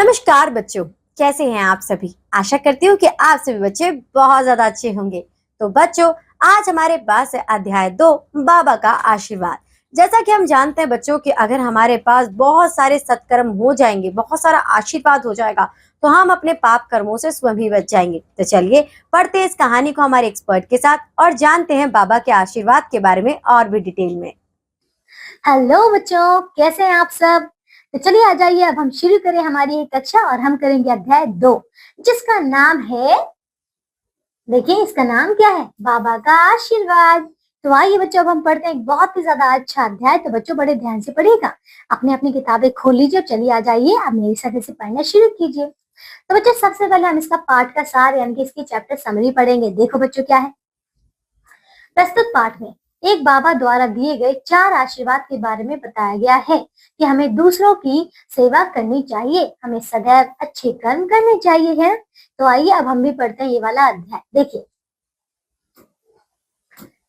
नमस्कार बच्चों, कैसे हैं आप सभी। आशा करती हूँ कि आप सभी बच्चे बहुत ज्यादा अच्छे होंगे। तो बच्चों, आज हमारे पास है अध्याय 2, बाबा का आशीर्वाद। जैसा कि हम जानते हैं बच्चों कि अगर हमारे पास बहुत सारे सत्कर्म हो जाएंगे, बहुत सारा आशीर्वाद हो जाएगा, तो हम अपने पाप कर्मों से स्वयं ही बच जाएंगे। तो चलिए पढ़ते हैं इस कहानी को हमारे एक्सपर्ट के साथ और जानते हैं बाबा के आशीर्वाद के बारे में और भी डिटेल में। हेलो बच्चों, कैसे हैं आप सब। तो चलिए आ जाइए, अब हम शुरू करें हमारी एक कक्षा और हम करेंगे अध्याय 2, जिसका नाम है, देखिए इसका नाम क्या है, बाबा का आशीर्वाद। तो आइए बच्चों, अब हम पढ़ते हैं एक बहुत ही ज्यादा अच्छा अध्याय। तो बच्चों बड़े ध्यान से पढ़िएगा, अपनी अपनी किताबें खोल लीजिए और चलिए आ जाइए, अब मेरे साथ इसे पढ़ना शुरू कीजिए। तो बच्चों सबसे पहले हम इसका पाठ का सार यानी कि इसकी चैप्टर समरी पढ़ेंगे। देखो बच्चों क्या है प्रस्तुत पाठ में, एक बाबा द्वारा दिए गए 4 आशीर्वाद के बारे में बताया गया है कि हमें दूसरों की सेवा करनी चाहिए, हमें सदैव अच्छे कर्म करने चाहिए है। तो आइए अब हम भी पढ़ते हैं ये वाला अध्याय। देखिए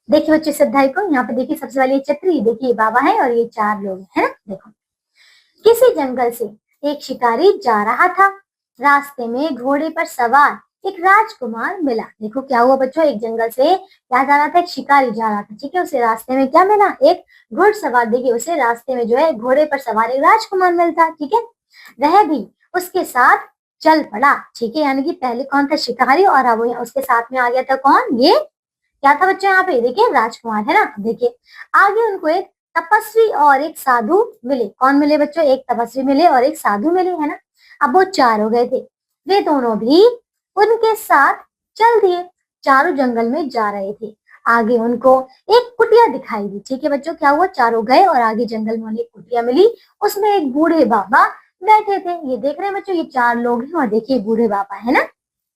देखिए बच्चों इस अध्याय को, यहाँ पे देखिए सबसे पहले छतरी, देखिए बाबा है और ये 4 लोग है ना। देखो, किसी जंगल से एक शिकारी जा रहा था, रास्ते में घोड़े पर सवार एक राजकुमार मिला। देखो क्या हुआ बच्चों, एक जंगल से क्या जा रहा था, एक शिकारी जा रहा था, ठीक है। उसे रास्ते में क्या मिला, एक घुड़सवार। देखिए उसे रास्ते में जो है घोड़े पर सवार एक राजकुमार मिलता, ठीक है। वह भी उसके साथ चल पड़ा, ठीक है। यानी कि पहले कौन था, शिकारी, और अब उसके साथ में आ गया था कौन, ये क्या था बच्चों, यहाँ पे देखिए राजकुमार है ना। देखिए आगे उनको एक तपस्वी और एक साधु मिले। कौन मिले बच्चों, एक तपस्वी मिले और एक साधु मिले, है ना। अब वो 4 हो गए थे, वे दोनों भी उनके साथ चल दिए, चारों जंगल में जा रहे थे। आगे उनको एक कुटिया दिखाई दी, ठीक है बच्चों। क्या हुआ, चारों गए और आगे जंगल में उन्हें एक कुटिया मिली, उसमें एक बूढ़े बाबा बैठे थे। ये देख रहे हैं बच्चों, ये 4 लोग हैं और देखिए बूढ़े बाबा है ना।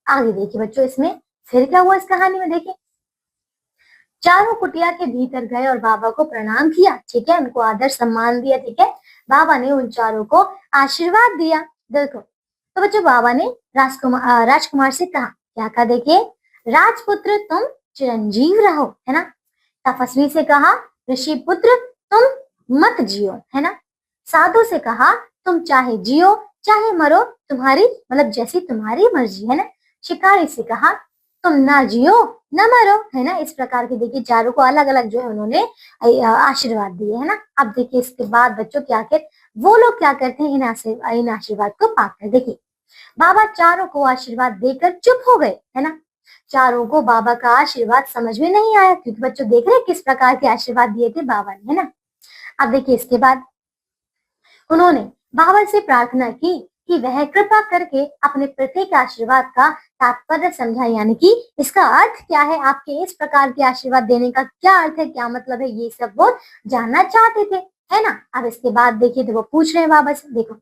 आगे देखिए बच्चों इसमें फिर क्या हुआ इस कहानी में, देखिए चारों कुटिया के भीतर गए और बाबा को प्रणाम किया, ठीक है। उनको आदर सम्मान दिया, ठीक है। बाबा ने उन चारों को आशीर्वाद दिया। देखो तो बच्चों बाबा ने राजकुमार से कहा, क्या कहा, देखिए राजपुत्र तुम चिरंजीव रहो, है ना। तपस्वी से कहा, ऋषि पुत्र तुम मत जियो, है ना। साधु से कहा, तुम चाहे जियो चाहे मरो, तुम्हारी मतलब जैसी तुम्हारी मर्जी, है ना। शिकारी से कहा, तुम ना जियो न मरो, है ना। इस प्रकार के देखिए चारों को अलग अलग जो है उन्होंने आशीर्वाद दिए, है ना। अब देखिए इसके बाद बच्चों क्या कहते, वो लोग क्या करते हैं इन आशीर्वाद को पाकर। देखिए बाबा चारों को आशीर्वाद देकर चुप हो गए, है ना। चारों को बाबा का आशीर्वाद समझ में नहीं आया, क्योंकि बच्चों देख रहे हैं किस प्रकार के आशीर्वाद दिए थे बाबा ने, है ना। अब देखिए इसके बाद उन्होंने बाबा से प्रार्थना की कि वह कृपा करके अपने प्रत्येक आशीर्वाद का तात्पर्य समझाए, यानी कि इसका अर्थ क्या है, आपके इस प्रकार के आशीर्वाद देने का क्या अर्थ है, क्या मतलब है, ये सब वो जानना चाहते थे, है ना। अब इसके बाद देखिए तो वो पूछ रहे हैं बाबा से। देखो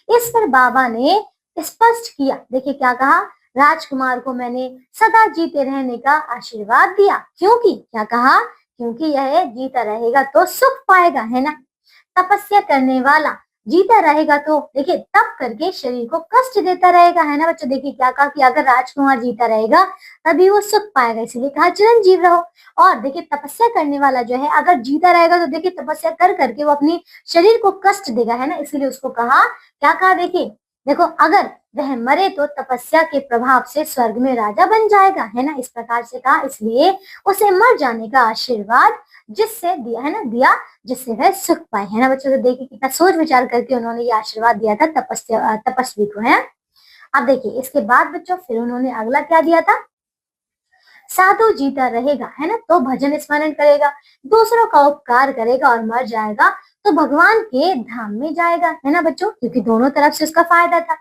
इस पर बाबा ने स्पष्ट किया, देखिए क्या कहा, राजकुमार को मैंने सदा जीते रहने का आशीर्वाद दिया, क्योंकि क्या कहा, क्योंकि यह जीता रहेगा तो सुख पाएगा, है ना। तपस्या करने वाला जीता रहेगा तो देखिए तप करके शरीर को कष्ट देता रहेगा, है ना बच्चों। देखिए क्या कहा कि अगर राजकुमार जीता रहेगा तभी वो सुख पाएगा, इसलिए कहा चिरंजीव रहो। और देखिए तपस्या करने वाला जो है अगर जीता रहेगा तो देखिए तपस्या कर करके वो अपनी शरीर को कष्ट देगा, है ना, इसलिए उसको कहा, क्या कहा, देखिए देखो अगर वह मरे तो तपस्या के प्रभाव से स्वर्ग में राजा बन जाएगा, है ना, इस प्रकार से कहा। इसलिए उसे मर जाने का आशीर्वाद जिससे दिया, है ना, दिया जिससे वह सुख पाए, है ना बच्चों। तो देखिए कितना सोच विचार करके उन्होंने ये आशीर्वाद दिया था तपस्वी को, है। अब देखिए इसके बाद बच्चों फिर उन्होंने अगला क्या दिया था, साधु जीता रहेगा, है ना, तो भजन स्मरण करेगा, दूसरों का उपकार करेगा और मर जाएगा तो भगवान के धाम में जाएगा, है ना बच्चों, क्योंकि दोनों तरफ से उसका फायदा था।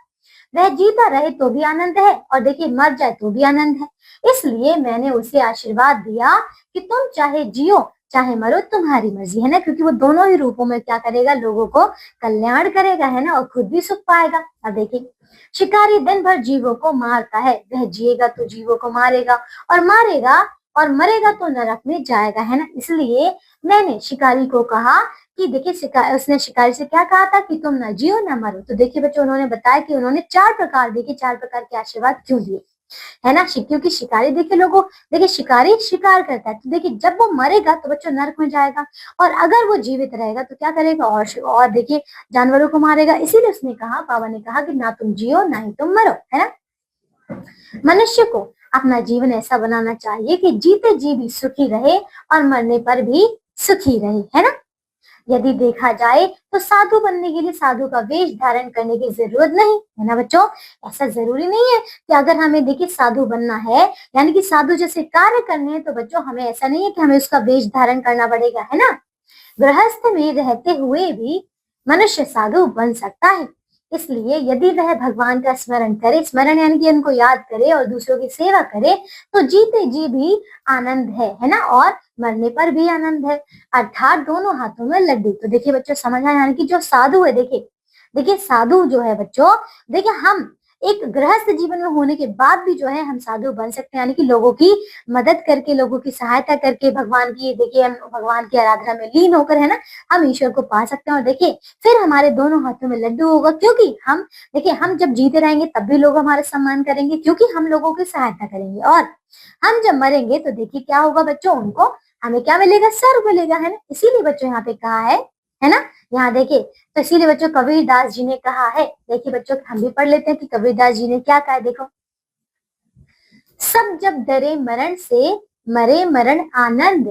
वह जीता रहे तो भी आनंद है और देखिए मर जाए तो भी आनंद है, इसलिए मैंने उसे आशीर्वाद दिया कि तुम चाहे जियो चाहे मरो तुम्हारी मर्जी, है ना, क्योंकि वो दोनों ही रूपों में क्या करेगा, लोगों को कल्याण करेगा, है ना, और खुद भी सुख पाएगा। अब देखिए शिकारी दिन भर जीवों को मारता है, वह जिएगा तो जीवों को मारेगा और मारेगा और मरेगा तो नरक में जाएगा, है ना। इसलिए मैंने शिकारी को कहा कि देखिए उसने शिकारी से क्या कहा था कि तुम ना जियो ना मरो। तो देखिए बच्चों उन्होंने बताया कि उन्होंने 4 प्रकार, देखिए 4 प्रकार के आशीर्वाद क्यों दिए। है ना। क्योंकि शिकारी देखिए लोगों, देखिए शिकारी शिकार करता है, तो देखिए जब वो मरेगा तो बच्चों नर्क में जाएगा, और अगर वो जीवित रहेगा तो क्या करेगा, और देखिए जानवरों को मारेगा। इसीलिए उसने कहा, बाबा ने कहा कि ना तुम जियो ना ही तुम मरो, है ना। मनुष्य को अपना जीवन ऐसा बनाना चाहिए कि जीते जी भी सुखी रहे और मरने पर भी सुखी रहे, है ना। यदि देखा जाए तो साधु बनने के लिए साधु का वेश धारण करने की जरूरत नहीं, है ना बच्चों। ऐसा जरूरी नहीं है कि अगर हमें देखिए साधु बनना है, यानी कि साधु जैसे कार्य करने हैं, तो बच्चों हमें ऐसा नहीं है कि हमें उसका वेश धारण करना पड़ेगा, है ना। गृहस्थ में रहते हुए भी मनुष्य साधु बन सकता है। इसलिए यदि वह भगवान का स्मरण करे, स्मरण यानी कि उनको याद करे और दूसरों की सेवा करे, तो जीते जी भी आनंद है ना, और मरने पर भी आनंद है, अर्थात दोनों हाथों में लड्डू। तो देखिए बच्चों समझ आया, यानी कि जो साधु है, देखिए देखिए साधु जो है बच्चों, देखिए हम एक गृहस्थ जीवन में होने के बाद भी जो है हम साधु बन सकते हैं, यानी कि लोगों की मदद करके, लोगों की सहायता करके, भगवान की देखिए हम भगवान की आराधना में लीन होकर, है ना, हम ईश्वर को पा सकते हैं। और देखिए फिर हमारे दोनों हाथों में लड्डू होगा, क्योंकि हम देखिए हम जब जीते रहेंगे तब भी लोग हमारा सम्मान करेंगे, क्योंकि हम लोगों की सहायता करेंगे। और हम जब मरेंगे तो देखिए क्या होगा बच्चों, उनको हमें क्या मिलेगा, स्वर्ग मिलेगा, है ना। इसीलिए बच्चों यहाँ पे कहा है ना, यहाँ देखिए, तो इसीलिए बच्चों कबीरदास जी ने कहा है, देखिए बच्चों हम भी पढ़ लेते हैं कि कबीरदास जी ने क्या कहा, देखो, सब जब डरे मरण से मरे मरण आनंद,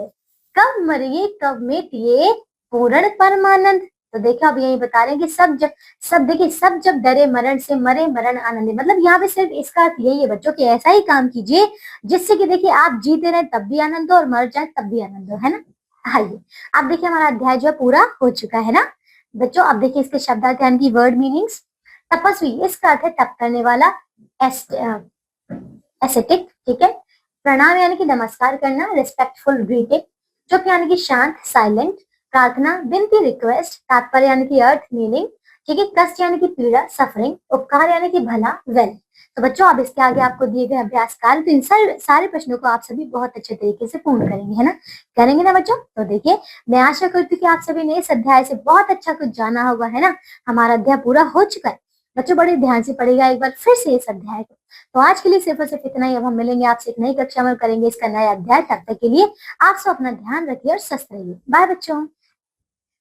कब मरिए कब मिटिए पूर्ण परमानंद। तो देखो अब यही बता रहे हैं कि सब जब डरे मरण से मरे मरण आनंद, मतलब यहाँ पे सिर्फ इसका अर्थ यही है बच्चों कि ऐसा ही काम कीजिए जिससे कि देखिए आप जीते रहे तब भी आनंद हो और मर जाए तब भी आनंद हो, है ना। आइए अब देखिए हमारा अध्याय जो है पूरा हो चुका है ना बच्चों। अब देखिए इसके शब्दार्थ यानी कि वर्ड मीनिंग्स। तपस्वी इसका अर्थ है तप करने वाला, एसेटिक, ठीक है। प्रणाम यानी कि नमस्कार करना, रिस्पेक्टफुल ग्रीटिंग। चुप यानी कि शांत, साइलेंट। प्रार्थना, विनती, रिक्वेस्ट। तात्पर्य यानी कि अर्थ, मीनिंग, ठीक है। कष्ट यानी कि पीड़ा, सफरिंग। उपकार यानी कि भला, वेल। तो बच्चों अब इसके आगे आपको दिए गए अभ्यास कार्य, तो इन सारे प्रश्नों को आप सभी बहुत अच्छे तरीके से पूर्ण करेंगे, है ना, करेंगे ना बच्चों। तो देखिए मैं आशा करती हूँ कि आप सभी ने इस अध्याय से बहुत अच्छा कुछ जाना होगा, है ना। हमारा अध्याय पूरा हो चुका है बच्चों, बड़े ध्यान से पढ़ेगा एक बार फिर से इस अध्याय को। तो आज के लिए सिर्फ और सिर्फ इतना ही। अब हम मिलेंगे आपसे एक नई कक्षा में, करेंगे इसका नया अध्याय। तब तक के लिए आप सब अपना ध्यान रखिए और स्वस्थ रहिए। बाय बच्चों।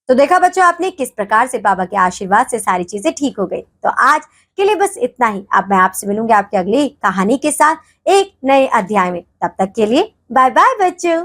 तो देखा बच्चों आपने किस प्रकार से बाबा के आशीर्वाद से सारी चीजें ठीक हो गई। तो आज के लिए बस इतना ही। अब मैं आपसे मिलूंगी आपकी अगली कहानी के साथ एक नए अध्याय में। तब तक के लिए बाय बाय बच्चों।